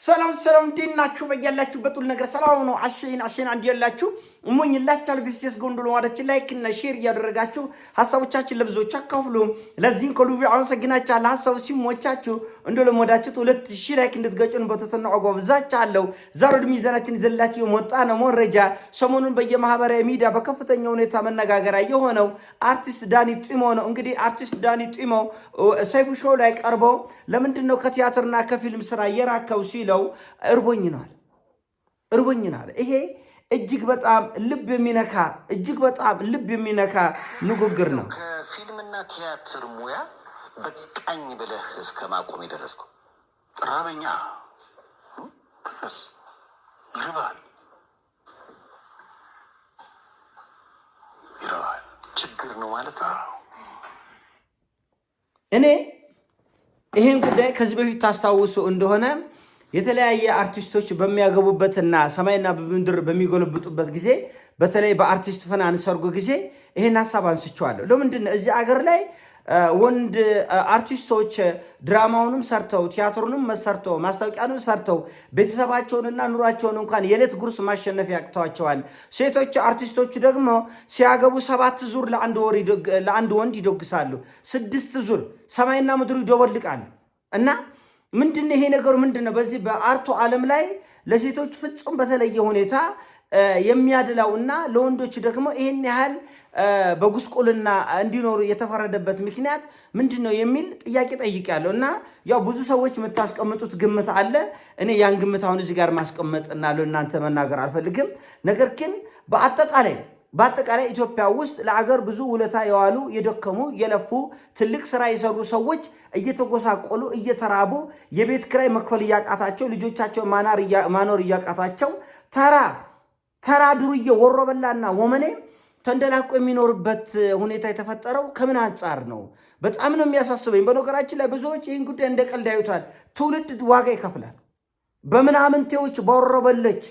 ሰላም ሰላም ዲናችሁ በያላችሁበት ሁሉ ነገር ሰላም ነው። አሸይን አንድ ያላችሁ እሞኝላችኋል። ቢስስ ጎንዶሎ ዋዳች ላይክ እና ሼር እያደረጋችሁ ሐሳቦቻችን ለብዙዎች አካፍሉ። ለዚህም ከልቡ አመሰግናችኋለሁ። ሐሳብ ሲሞቻችሁ እንደለመዳችሁት 2000 ላይክ እንድትገጩን በትህትና አጓብዛችኋለሁ። ዛሬ ወደ ሚዛናችን ይዘላችሁ የመጣ ነው መረጃ ሰሞኑን በየማህበራዊ ሚዲያ በከፍተኛ ሁኔታ መነጋገሪያ የሆነው አርቲስት ዳኒ ጢሞ ነው። እንግዲህ አርቲስት ዳኒ ጢሞ ሰይፉ ሾው ላይ ቀርበው ለምንድን ነው ከቲያትርና ከፊልም ስራ የራከው ሲለው እርቦኝናል። ይሄ እጅግ በጣም ልብ የሚነካ ንግግር ነው። ከፊልምና ቲያትር ሙያ በቃኝ ብለህ እስከ ማቆም የደረስከው ራበኛ ይርባል ችግር ነው ማለት ነው። እኔ ይሄን ጉዳይ ከዚህ በፊት ታስታውሱ እንደሆነ የተለያየ አርቲስቶች በሚያገቡበትና ሰማይና በምድር በሚጎለብጡበት ጊዜ በተለይ በአርቲስት ፈናን ሰርጎ ጊዜ ይሄን ሐሳብ አንስቼዋለሁ። ለምንድን ነው እዚህ አገር ላይ ወንድ አርቲስቶች ድራማውንም ሰርተው ቲያትሩንም ሰርተው ማስታወቂያንም ሰርተው ቤተሰባቸውንና ኑሯቸውን እንኳን የዕለት ጉርስ ማሸነፍ ያቅተዋቸዋል። ሴቶች አርቲስቶች ደግሞ ሲያገቡ 7 ዙር ለአንድ ወንድ ይደግሳሉ፣ 6 ዙር ሰማይና ምድሩ ይደወልቃሉ። እና ምንድነው ይሄ ነገሩ? ምንድነው በዚህ በአርቱ ዓለም ላይ ለሴቶች ፍጹም በተለየ ሁኔታ የሚያድላውና ለወንዶች ደግሞ ይሄን ያህል በጉስቁልና እንዲኖሩ የተፈረደበት ምክንያት ምንድነው የሚል ጥያቄ ጠይቄያለሁ። እና ያው ብዙ ሰዎች የምታስቀምጡት ግምት አለ። እኔ ያን ግምት አሁን እዚህ ጋር ማስቀመጥና ለእናንተ መናገር አልፈልግም። ነገር ግን በአጠቃላይ ኢትዮጵያ ውስጥ ለአገር ብዙ ውለታ የዋሉ የደከሙ የለፉ ትልቅ ስራ የሰሩ ሰዎች እየተጎሳቆሉ እየተራቡ የቤት ክራይ መክፈል እያቃታቸው ልጆቻቸው ማኖር እያቃታቸው ተራ ዱርዬ ወሮበላና ወመኔ ተንደላቆ የሚኖርበት ሁኔታ የተፈጠረው ከምን አንጻር ነው? በጣም ነው የሚያሳስበኝ። በነገራችን ላይ ብዙዎች ይህን ጉዳይ እንደ ቀልድ ያዩታል። ትውልድ ዋጋ ይከፍላል። በምናምንቴዎች በወሮበለች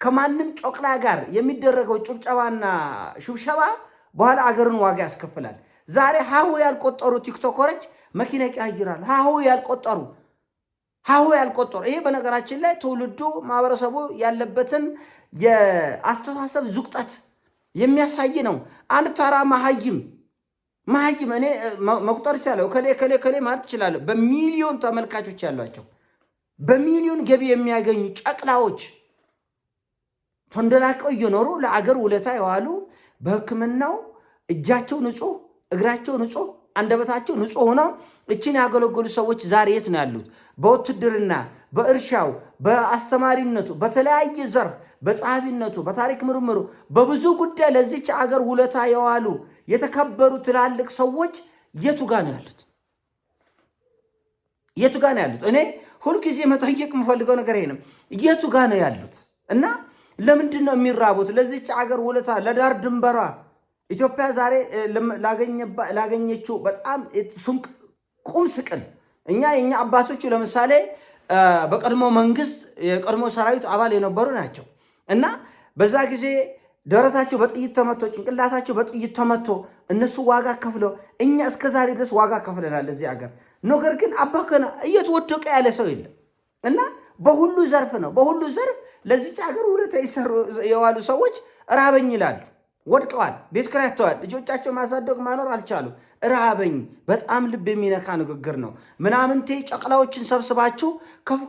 ከማንም ጮቅላ ጋር የሚደረገው ጭብጨባና ሽብሸባ በኋላ አገርን ዋጋ ያስከፍላል። ዛሬ ሀሁ ያልቆጠሩ ቲክቶከሮች መኪና ይቀያይራሉ። ሀሁ ያልቆጠሩ ይሄ በነገራችን ላይ ትውልዱ ማህበረሰቡ ያለበትን የአስተሳሰብ ዝቁጠት የሚያሳይ ነው። አንድ ተራ መሀይም እኔ መቁጠር ይቻላል። ከሌ ማለት ይችላለሁ። በሚሊዮን ተመልካቾች ያሏቸው በሚሊዮን ገቢ የሚያገኙ ጨቅላዎች ተንደላቀው እየኖሩ ለአገር ውለታ የዋሉ በሕክምናው እጃቸው ንጹህ፣ እግራቸው ንጹህ፣ አንደበታቸው ንጹህ ሆነው እችን ያገለገሉ ሰዎች ዛሬ የት ነው ያሉት? በውትድርና፣ በእርሻው፣ በአስተማሪነቱ፣ በተለያየ ዘርፍ፣ በጸሐፊነቱ፣ በታሪክ ምርምሩ፣ በብዙ ጉዳይ ለዚች አገር ውለታ የዋሉ የተከበሩ ትላልቅ ሰዎች የቱ ጋ ነው ያሉት? እኔ ሁልጊዜ መጠየቅ የምፈልገው ነገር ይሄ ነው። የቱ ጋ ነው ያሉት? እና ለምንድን ነው የሚራቡት? ለዚች አገር ውለታ ለዳር ድንበሯ ኢትዮጵያ ዛሬ ላገኘችው በጣም ቁም ስቅል የኛ አባቶቹ ለምሳሌ በቀድሞ መንግስት የቀድሞ ሰራዊት አባል የነበሩ ናቸው እና በዛ ጊዜ ደረታቸው በጥይት ተመቶ ጭንቅላታቸው በጥይት ተመቶ እነሱ ዋጋ ከፍለው እኛ እስከ ዛሬ ድረስ ዋጋ ከፍለናል እዚህ አገር። ነገር ግን አባከና እየተወደቀ ያለ ሰው የለም እና በሁሉ ዘርፍ ለዚች ሀገር ውለታ የዋሉ ሰዎች ራበኝ ይላሉ። ወድቀዋል፣ ቤት ኪራይ አጥተዋል፣ ልጆቻቸው ማሳደግ ማኖር አልቻሉ። ራበኝ በጣም ልብ የሚነካ ንግግር ነው። ምናምንቴ ጨቅላዎችን ሰብስባችሁ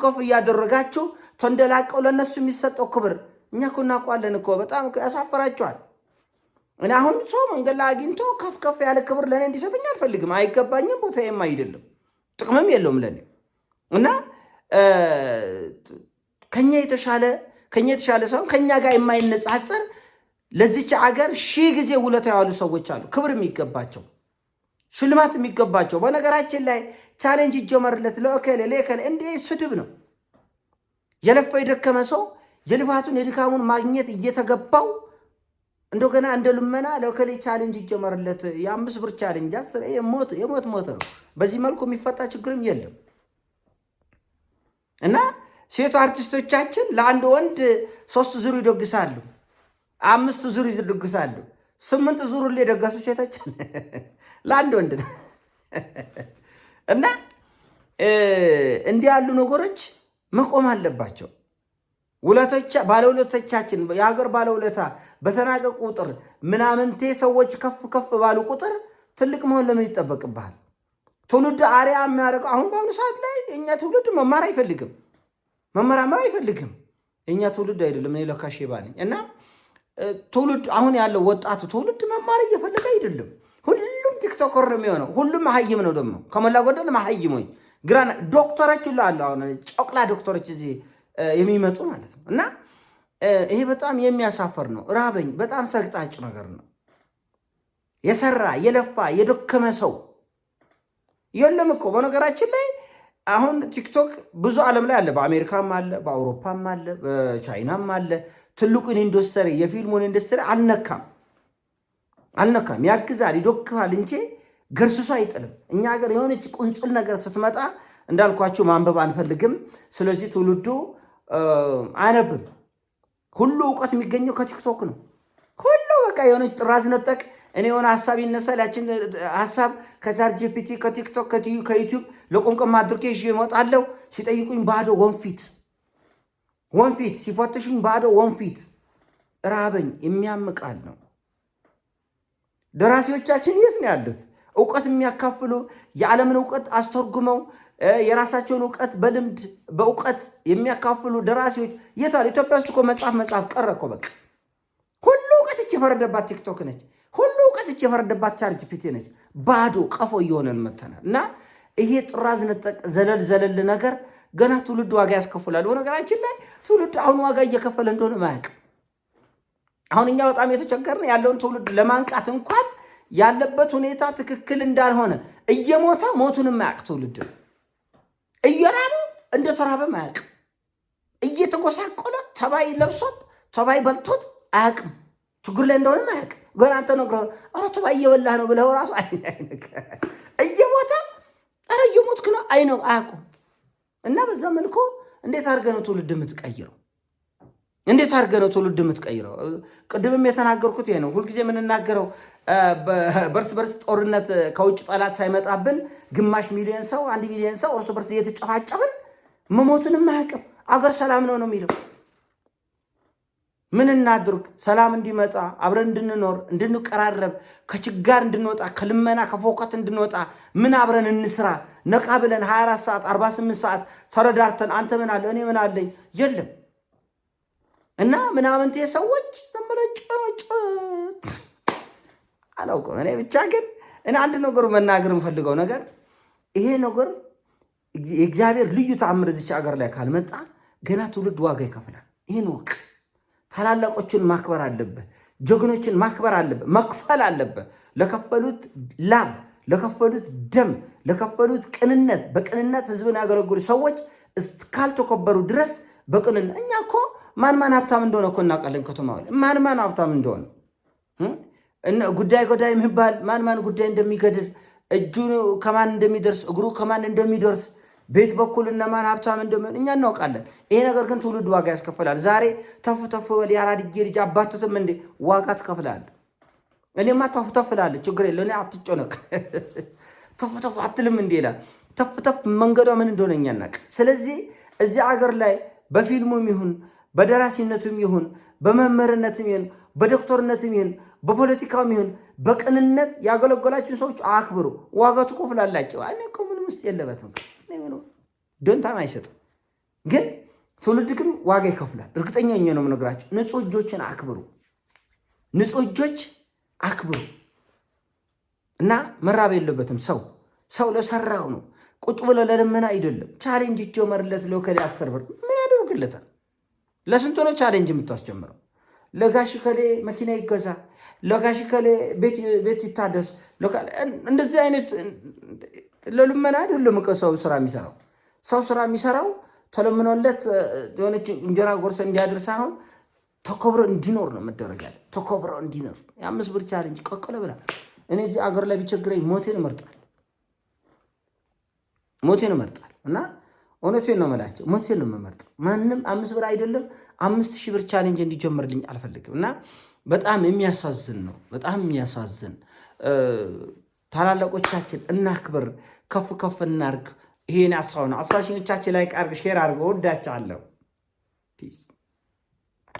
ከፍ እያደረጋችሁ ተንደላቀው ለነሱ የሚሰጠው ክብር እኛ እኮ እናውቀዋለን እኮ። በጣም ያሳፈራችኋል። እኔ አሁን ሰው መንገድ ላይ አግኝቶ ከፍ ያለ ክብር ለእኔ እንዲሰጠኝ አልፈልግም። አይገባኝም፣ ቦታዬም አይደለም፣ ጥቅምም የለውም ለእኔ እና ከኛ የተሻለ ሰው ከኛ ጋር የማይነጻጸር ለዚች አገር 1000 ጊዜ ውለታ ያዋሉ ሰዎች አሉ። ክብር የሚገባቸው፣ ሽልማት የሚገባቸው። በነገራችን ላይ ቻሌንጅ ይጀመርለት ለእከሌ እንዴ ስድብ ነው። የለፋ የደከመ ሰው የልፋቱን የድካሙን ማግኘት እየተገባው እንደገና እንደ ልመና ለእከሌ ቻሌንጅ ይጀመርለት። የ5 ብር ቻሌንጅ የሞት ነው። በዚህ መልኩ የሚፈታ ችግርም የለም እና ሴት አርቲስቶቻችን ለአንድ ወንድ 3 ዙር ይደግሳሉ፣ 5 ዙር ይደግሳሉ፣ 8 ዙር ላይ የደገሱ ሴቶች ለአንድ ወንድ እና እንዲህ ያሉ ነገሮች መቆም አለባቸው። ባለውለቶቻችን የሀገር ባለውለታ በተናቀ ቁጥር ምናምንቴ ሰዎች ከፍ ከፍ ባሉ ቁጥር ትልቅ መሆን ለምን ይጠበቅብሃል? ትውልድ አሪያ የሚያደርገው አሁን በአሁኑ ሰዓት ላይ እኛ ትውልድ መማር አይፈልግም፣ መመራመር አይፈልግም። እኛ ትውልድ አይደለም። እኔ ለካ ሼባ ነኝ እና ትውልድ አሁን ያለው ወጣቱ ትውልድ መማር እየፈለገ አይደለም። ሁሉም ቲክቶከር ነው የሚሆነው። ሁሉም መሀይም ነው ደግሞ ከሞላ ጎደል መሀይም ወይ ግራ ዶክተሮች ሁሉ አሉ። አሁን ጨቅላ ዶክተሮች እዚህ የሚመጡ ማለት ነው። እና ይሄ በጣም የሚያሳፈር ነው። ራበኝ በጣም ሰግጣጭ ነገር ነው። የሰራ የለፋ የደከመ ሰው የለም እኮ በነገራችን ላይ አሁን ቲክቶክ ብዙ ዓለም ላይ አለ። በአሜሪካም አለ፣ በአውሮፓም አለ፣ በቻይናም አለ። ትልቁን ኢንዱስትሪ የፊልሙን ኢንዱስትሪ አልነካም። ያግዛል፣ ይዶክፋል እንጂ ገርስሶ አይጥልም። እኛ ሀገር የሆነች ቁንጽል ነገር ስትመጣ እንዳልኳችሁ ማንበብ አንፈልግም። ስለዚህ ትውልዱ አያነብም። ሁሉ እውቀት የሚገኘው ከቲክቶክ ነው። ሁሉ በቃ የሆነች ጥራዝ ነጠቅ እኔ የሆነ ሀሳብ ይነሳል። ያችን ሀሳብ ከቻት ጂፒቲ ከቲክቶክ ከዩቲዩብ ለቆምቀም አድርጌ ይዤ እመጣለሁ። ሲጠይቁኝ ባዶ ወንፊት፣ ሲፈትሹኝ ባዶ ወንፊት። ራበኝ የሚያምቃል ነው። ደራሲዎቻችን የት ነው ያሉት? እውቀት የሚያካፍሉ የዓለምን እውቀት አስተርጉመው የራሳቸውን እውቀት በልምድ በእውቀት የሚያካፍሉ ደራሲዎች የት አሉ? ኢትዮጵያ ውስጥ እኮ መጽሐፍ ቀረ እኮ በቃ። ሁሉ እውቀት የፈረደባት ቲክቶክ ነች። ሁሉ እውቀት የፈረደባት ቻት ጂፒቲ ነች። ባዶ ቀፎ እየሆነን መተናል። እና ይሄ ጥራዝ ነጠቅ ዘለል ነገር ገና ትውልድ ዋጋ ያስከፍላል። በነገራችን ላይ ትውልድ አሁን ዋጋ እየከፈለ እንደሆነ ማያውቅ። አሁን እኛ በጣም የተቸገርን ያለውን ትውልድ ለማንቃት እንኳን ያለበት ሁኔታ ትክክል እንዳልሆነ እየሞተ ሞቱን የማያውቅ ትውልድ ነው። እየራበ እንደተራበ ማያውቅ፣ እየተጎሳቆለ ተባይ ለብሶት ተባይ በልቶት አያውቅም። ችግር ላይ እንደሆነ ማያውቅም። ገና አንተ ነግረው ኧረ ተባይ እየበላህ ነው ብለው ራሱ እየሞተ ኧረ እየሞትክ ነው ነው አያውቁም። እና በዛ መልኩ እንዴት አድርገህ ነው ትውልድ የምትቀይረው? እንዴት አድርገህ ነው ትውልድ የምትቀይረው? ቅድምም የተናገርኩት ይሄ ነው። ሁልጊዜ የምንናገረው በርስ ጦርነት ከውጭ ጠላት ሳይመጣብን ግማሽ ሚሊዮን ሰው 1 ሚሊዮን ሰው እርስ በርስ እየተጨፋጨፍን መሞቱንም አያውቅም። አገር ሰላም ነው የሚለው። ምን እናድርግ? ሰላም እንዲመጣ አብረን እንድንኖር እንድንቀራረብ፣ ከችጋር እንድንወጣ፣ ከልመና ከፎከት እንድንወጣ ምን አብረን እንስራ? ነቃ ብለን 24 ሰዓት 48 ሰዓት ተረዳርተን አንተ ምን አለ እኔ ምን አለኝ የለም። እና ምናምንቴ ሰዎች ተመለጨጭ አላውቅም። እኔ ብቻ ግን አንድ ነገር መናገር የምፈልገው ነገር ይሄ ነገር የእግዚአብሔር ልዩ ተአምር እዚች ሀገር ላይ ካልመጣ ገና ትውልድ ዋጋ ይከፍላል። ይህን ወቅ ታላላቆችን ማክበር አለብህ። ጀግኖችን ማክበር አለብህ፣ መክፈል አለብህ። ለከፈሉት ላብ፣ ለከፈሉት ደም፣ ለከፈሉት ቅንነት፣ በቅንነት ህዝብን ያገለግሉ ሰዎች እስካልተከበሩ ድረስ በቅንነት እኛ እኮ ማን ሀብታም እንደሆነ እኮ እናውቃለን። ከተማው ላይ ማን ሀብታም እንደሆነ ጉዳይ የሚባል ማን ጉዳይ እንደሚገድል፣ እጁ ከማን እንደሚደርስ፣ እግሩ ከማን እንደሚደርስ፣ ቤት በኩል እነማን ሀብታም እንደሚሆን እኛ እናውቃለን። ይሄ ነገር ግን ትውልድ ዋጋ ያስከፍላል። ዛሬ ተፍ በል ያራድጌ ልጅ አባቱትም እንዴ ዋጋ ትከፍላለህ። እኔማ ተፍ እላለሁ፣ ችግር የለው እኔ አትጨነቅ። ተፍ አትልም እንዴ ይላል። ተፍ መንገዷ ምን እንደሆነ እኛ እናውቅ። ስለዚህ እዚህ አገር ላይ በፊልሙም ይሁን በደራሲነቱም ይሁን በመምህርነትም ይሁን በዶክተርነትም ይሁን በፖለቲካውም ይሁን በቅንነት ያገለገላችሁን ሰዎች አክብሩ፣ ዋጋ ትከፍላላችሁ። እኔ እኮ ምንም ውስጥ የለበትም፣ ደንታም አይሰጥም። ግን ትውልድ ግን ዋጋ ይከፍላል። እርግጠኛ ነው የምነግራችሁ። ንጹህ እጆችን አክብሩ፣ ንጹህ እጆች አክብሩ። እና መራብ የለበትም። ሰው ለሰራው ነው፣ ቁጭ ብሎ ለልመና አይደለም። ቻሌንጅ ይጀመርለት። ለከሌ 10 ብር ምን ያደርግለታል? ለስንቱ ነው ቻሌንጅ የምታስጀምረው? ለጋሽ ከሌ መኪና ይገዛ፣ ለጋሽ ከሌ ቤት ይታደስ። እንደዚህ አይነት ለልመና አይደለም ሰው ስራ የሚሰራው። ሰው ስራ የሚሰራው ተለምኖለት የሆነች እንጀራ ጎርሶ እንዲያድር ሳይሆን ተከብሮ እንዲኖር ነው መደረግ ያለ። ተከብሮ እንዲኖር የ5 ብር ቻሌንጅ ቀቀለ ብላ እኔ እዚህ አገር ላይ ቢቸግረኝ ሞቴን እመርጣለሁ። እና እውነቴን ነው የምላቸው፣ ሞቴን ነው የምመርጠው። ማንም 5 ብር አይደለም 5000 ብር ቻሌንጅ እንዲጀምርልኝ አልፈልግም። እና በጣም የሚያሳዝን ነው፣ በጣም የሚያሳዝን። ታላላቆቻችን እናክብር፣ ከፍ እናርግ። ይሄን ያሳው ነው። አሳሽኞቻችን ላይ ቃርግ ሼር አድርገው ወዳቻለሁ። ፒስ